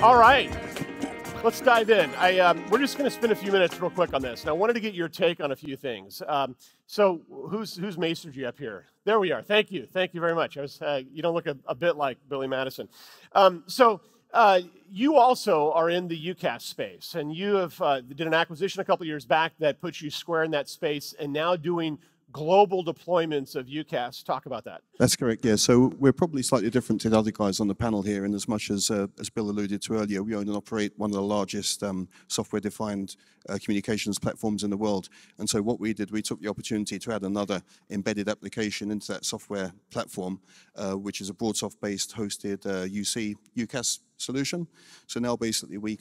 All right, let's dive in. We're just going to spend a few minutes real quick on this. And I wanted to get your take on a few things. So who's mastered you up here? There we are. Thank you very much. You don't look a bit like Billy Madison. You also are in the Youcast space, and you have did an acquisition a couple years back that puts you square in that space, and now doing global deployments of Youcast. Talk about that. That's correct, yeah. So we're probably slightly different to the other guys on the panel here, in as much as Bill alluded to earlier, we own and operate one of the largest software-defined communications platforms in the world. And so what we did, we took the opportunity to add another embedded application into that software platform, which is a BroadSoft-based hosted Youcast solution. So now basically we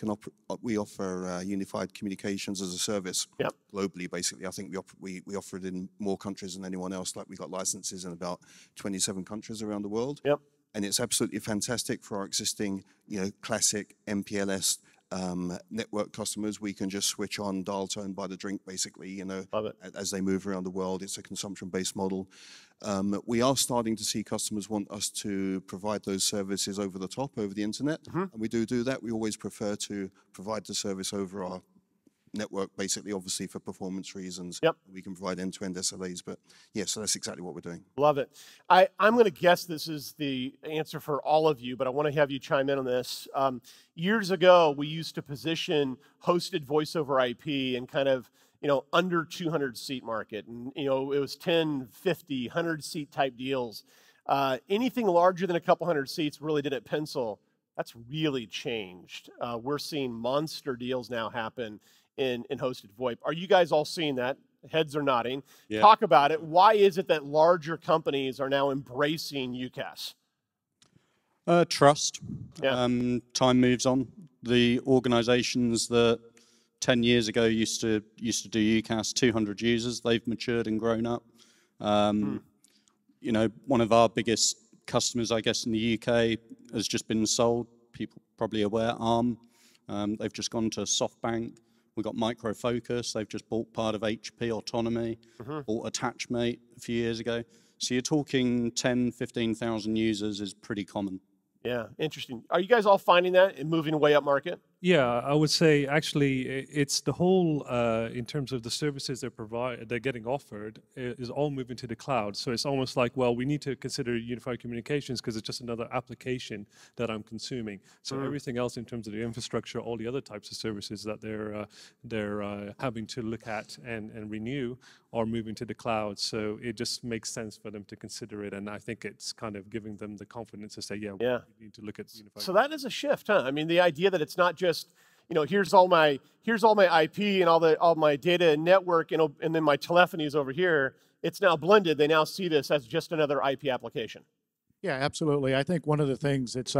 offer unified communications as a service globally. Basically, I think we offer it in more countries than anyone else. Like, we got licenses in about 27 countries around the world. Yep. And it's absolutely fantastic for our existing, classic MPLS network customers. We can just switch on dial tone by the drink, basically, as they move around the world. It's a consumption-based model. We are starting to see customers want us to provide those services over the top, over the internet. And we do that. We always prefer to provide the service over our network, basically, obviously for performance reasons. Yep. We can provide end-to-end SLAs, but yeah, so that's exactly what we're doing. Love it. I'm going to guess this is the answer for all of you, but I want to have you chime in on this. Years ago, we used to position hosted voice over IP in kind of, under 200 seat market. And, it was 10, 50, 100 seat type deals. Anything larger than a couple hundred seats really didn't pencil. That's really changed. We're seeing monster deals now happen in hosted VoIP. Are you guys all seeing that? Heads are nodding. Yeah. Talk about it. Why is it that larger companies are now embracing Youcast? Trust. Yeah. Time moves on. The organizations that 10 years ago used to do Youcast, 200 users, they've matured and grown up. One of our biggest customers, I guess, in the UK has just been sold. People probably aware, Arm. They've just gone to SoftBank. We've got Micro Focus. They've just bought part of HP Autonomy, bought Attachmate a few years ago. So you're talking 10, 15,000 users is pretty common. Yeah, interesting. Are you guys all finding that and moving way up market? Yeah, I would say actually it's the whole, in terms of the services they're getting offered, is all moving to the cloud. So it's almost like, well, we need to consider unified communications because it's just another application that I'm consuming. So everything else in terms of the infrastructure, all the other types of services that they're having to look at and renew are moving to the cloud. So it just makes sense for them to consider it. And I think it's kind of giving them the confidence to say, yeah, we need to look at unified. So that is a shift, huh? I mean, the idea that it's not just, here's all my IP and all my data and network, and then my telephony is over here. It's now blended. They now see this as just another IP application. Yeah, absolutely. I think one of the things that's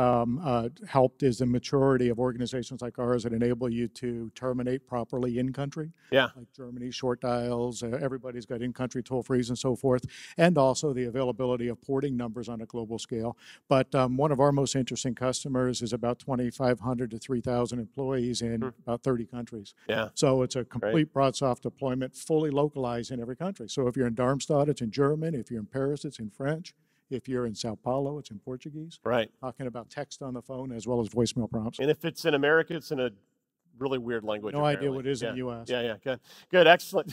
helped is the maturity of organizations like ours that enable you to terminate properly in country. Yeah. Like Germany, short dials, everybody's got in-country toll-frees and so forth, and also the availability of porting numbers on a global scale. But one of our most interesting customers is about 2,500 to 3,000 employees in about 30 countries. Yeah. So it's a complete BroadSoft deployment, fully localized in every country. So if you're in Darmstadt, it's in German. If you're in Paris, it's in French. If you're in Sao Paulo, it's in Portuguese. Right. Talking about text on the phone as well as voicemail prompts. And if it's in America, it's in a really weird language. No idea what it is in the U.S. Yeah, good, excellent.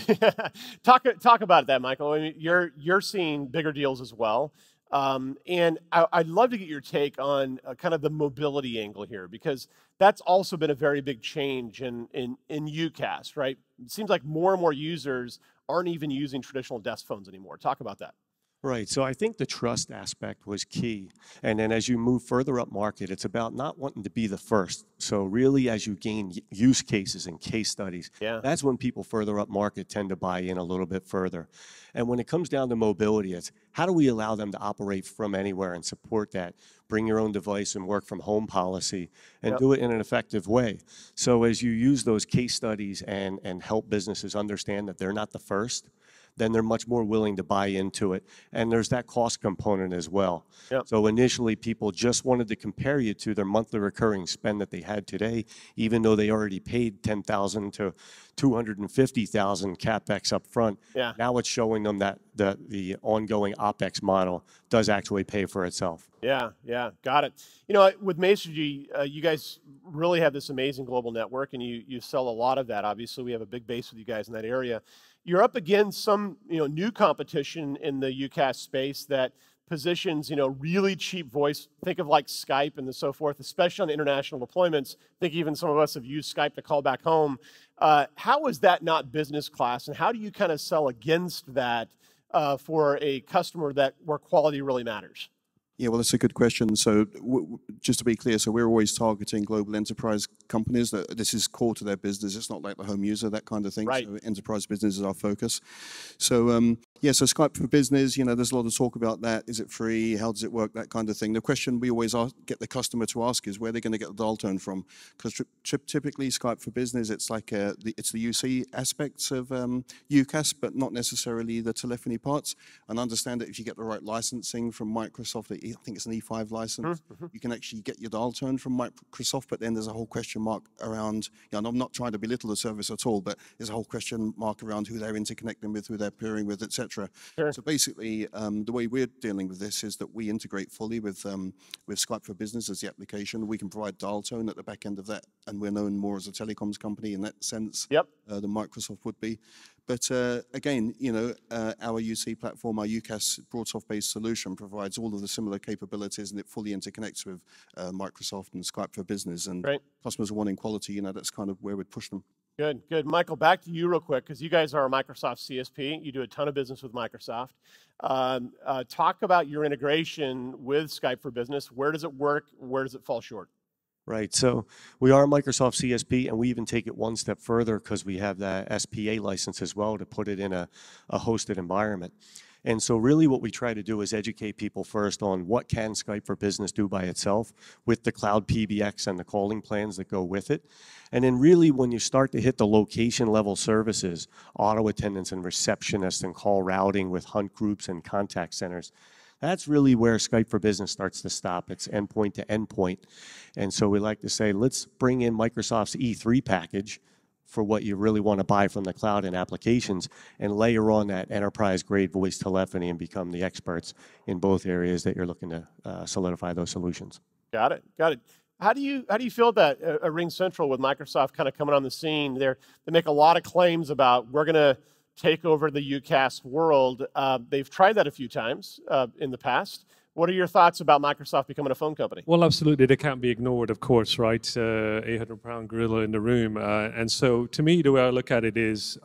Talk about that, Michael. I mean, you're seeing bigger deals as well. And I'd love to get your take on kind of the mobility angle here, because that's also been a very big change in Youcast, right? It seems like more and more users aren't even using traditional desk phones anymore. Talk about that. Right, so I think the trust aspect was key. And then as you move further up market, it's about not wanting to be the first. So really, as you gain use cases and case studies, that's when people further up market tend to buy in a little bit further. And when it comes down to mobility, it's how do we allow them to operate from anywhere and support that? Bring your own device and work from home policy and do it in an effective way. So as you use those case studies and help businesses understand that they're not the first, then they're much more willing to buy into it. And there's that cost component as well. Yep. So initially, people just wanted to compare you to their monthly recurring spend that they had today, even though they already paid $10,000 to $250,000 CapEx up front. Yeah. Now it's showing them that the ongoing OpEx model does actually pay for itself. Yeah, yeah, got it. You know, with Masergy, you guys really have this amazing global network, and you sell a lot of that. Obviously, we have a big base with you guys in that area. You're up against some, new competition in the Youcast space that positions, really cheap voice. Think of like Skype and so forth, especially on the international deployments. I think even some of us have used Skype to call back home. How is that not business class, and how do you kind of sell against that for a customer where quality really matters? Yeah, well, that's a good question. So just to be clear, so we're always targeting global enterprise companies. This is core to their business. It's not like the home user, that kind of thing. Right. So enterprise business is our focus. So yeah, so Skype for Business, there's a lot of talk about that. Is it free? How does it work? That kind of thing. The question we always get the customer to ask is where they're going to get the dial tone from. Because typically Skype for Business, it's like it's the UC aspects of Youcast, but not necessarily the telephony parts. And understand that if you get the right licensing from Microsoft, I think it's an E5 license, you can actually get your dial tone from Microsoft, but then there's a whole question mark around, and I'm not trying to belittle the service at all, but there's a whole question mark around who they're interconnecting with, who they're peering with, etc. Sure. So basically, the way we're dealing with this is that we integrate fully with Skype for Business as the application. We can provide dial tone at the back end of that, and we're known more as a telecoms company in that sense Yep. than Microsoft would be. But again, our UC platform, our UCaaS BroadSoft-based solution provides all of the similar capabilities, and it fully interconnects with Microsoft and Skype for Business. And Great. customers are wanting quality, that's kind of where we'd push them. Good, good. Michael, back to you real quick, because you guys are a Microsoft CSP. You do a ton of business with Microsoft. Talk about your integration with Skype for Business. Where does it work? Where does it fall short? Right, so we are a Microsoft CSP, and we even take it one step further because we have that SPA license as well to put it in a hosted environment. And so really what we try to do is educate people first on what can Skype for Business do by itself with the cloud PBX and the calling plans that go with it. And then really when you start to hit the location level services, auto attendants and receptionists and call routing with hunt groups and contact centers, that's really where Skype for Business starts to stop. It's endpoint to endpoint. And so we like to say, let's bring in Microsoft's E3 package for what you really want to buy from the cloud and applications, and layer on that enterprise-grade voice telephony and become the experts in both areas that you're looking to solidify those solutions. Got it, got it. How do you feel that RingCentral with Microsoft kind of coming on the scene? They make a lot of claims about we're going to take over the UCaaS world. They've tried that a few times in the past. What are your thoughts about Microsoft becoming a phone company? Well, absolutely. They can't be ignored, of course, right? 800-pound gorilla in the room. And so to me, the way I look at it is,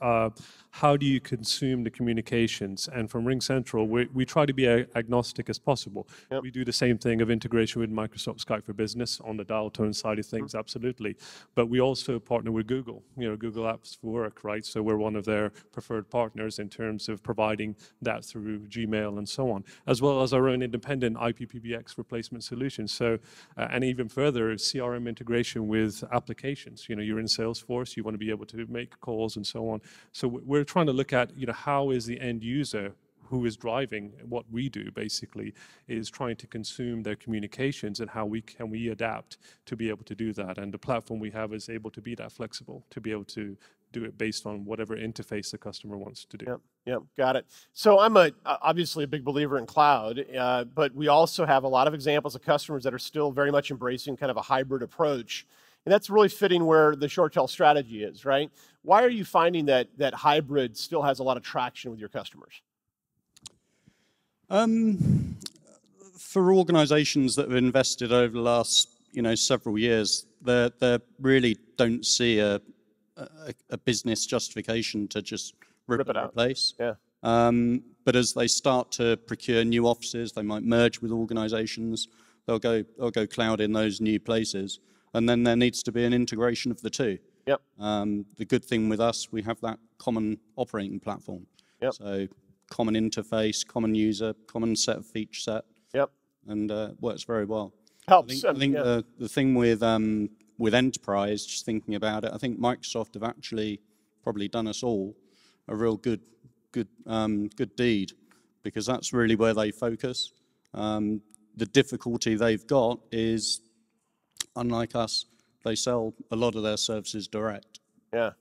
how do you consume the communications? And from RingCentral, we try to be agnostic as possible. Yep. We do the same thing of integration with Microsoft Skype for Business on the dial tone side of things, absolutely. But we also partner with Google, Google Apps for Work, right? So we're one of their preferred partners in terms of providing that through Gmail and so on, as well as our own independent IPPBX replacement solution. So, and even further, CRM integration with applications. You're in Salesforce, you want to be able to make calls and so on. So we're trying to look at, how is the end user who is driving what we do, basically, is trying to consume their communications, and how can we adapt to be able to do that. And the platform we have is able to be that flexible, to be able to do it based on whatever interface the customer wants to do. Yep, got it. So I'm obviously a big believer in cloud, but we also have a lot of examples of customers that are still very much embracing kind of a hybrid approach. And that's really fitting where the short tail strategy is, right? Why are you finding that hybrid still has a lot of traction with your customers? For organizations that have invested over the last, several years, they really don't see a business justification to just rip it and replace. Yeah. But as they start to procure new offices, they might merge with organizations. They'll go cloud in those new places, and then there needs to be an integration of the two. Yep. The good thing with us, we have that common operating platform. Yep. So common interface, common user, common set of feature set. Yep. And works very well. Helps. I think the thing with enterprise, just thinking about it, I think Microsoft have actually probably done us all a real good good deed, because that's really where they focus. The difficulty they've got is, unlike us, they sell a lot of their services direct. Yeah,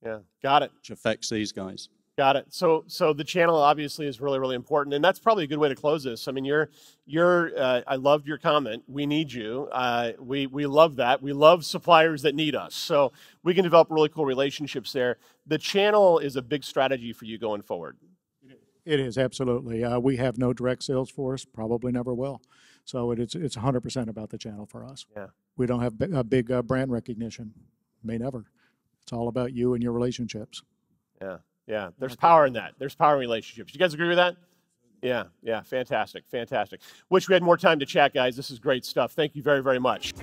yeah, got it. Which affects these guys. Got it. So the channel obviously is really, really important, and that's probably a good way to close this. I mean, I loved your comment. We need you. We love that. We love suppliers that need us. So we can develop really cool relationships there. The channel is a big strategy for you going forward. It is, absolutely. We have no direct sales force, probably never will. So it's 100% about the channel for us. Yeah. We don't have a big brand recognition. May never. It's all about you and your relationships. Yeah. Yeah, there's power in that. There's power in relationships. You guys agree with that? Yeah, yeah, fantastic, fantastic. Wish we had more time to chat, guys. This is great stuff. Thank you very, very much.